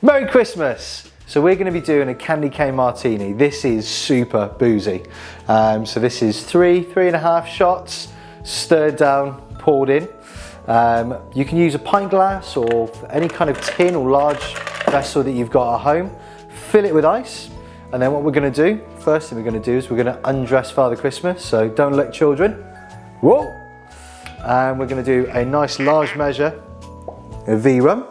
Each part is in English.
Merry Christmas! So we're going to be doing a candy cane martini. This is super boozy. So this is 3.5 shots, stirred down, poured in. You can use a pint glass or any kind of tin or large vessel that you've got at home. Fill it with ice, and then what we're going to do, first thing we're going to do is we're going to undress Father Christmas, so don't let children. Whoa! And we're going to do a nice large measure of V rum.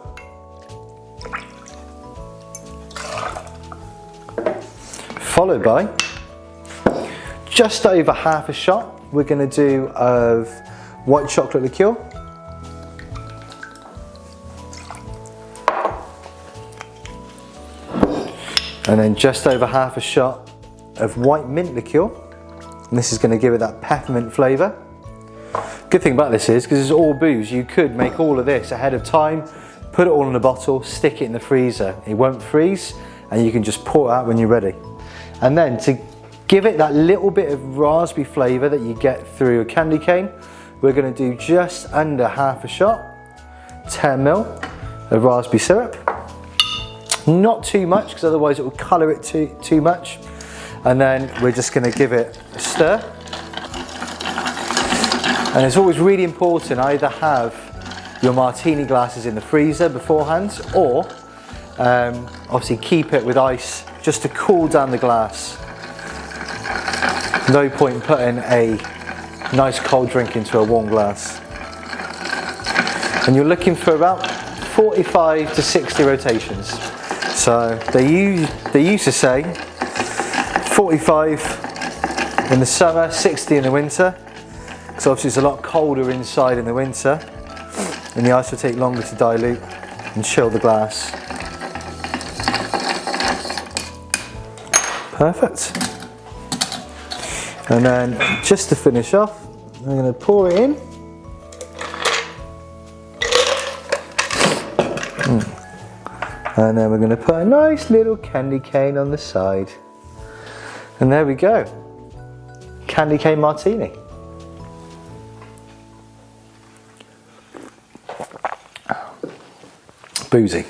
Followed by just over half a shot we're going to do of white chocolate liqueur. And then just over half a shot of white mint liqueur. And this is going to give it that peppermint flavour. Good thing about this is, because it's all booze, you could make all of this ahead of time, put it all in a bottle, stick it in the freezer. It won't freeze, and you can just pour it out when you're ready. And then to give it that little bit of raspberry flavour that you get through a candy cane, we're going to do just under half a shot, 10 ml of raspberry syrup. Not too much, because otherwise it will colour it too much. And then we're just going to give it a stir. And it's always really important, either have your martini glasses in the freezer beforehand, or obviously keep it with ice just to cool down the glass. No point putting a nice cold drink into a warm glass. And you're looking for about 45 to 60 rotations. So they used to say 45 in the summer, 60 in the winter, because obviously it's a lot colder inside in the winter, and the ice will take longer to dilute and chill the glass. Perfect. And then just to finish off, I'm going to pour it in. And then we're going to put a nice little candy cane on the side. And there we go. Candy cane martini. Boozy.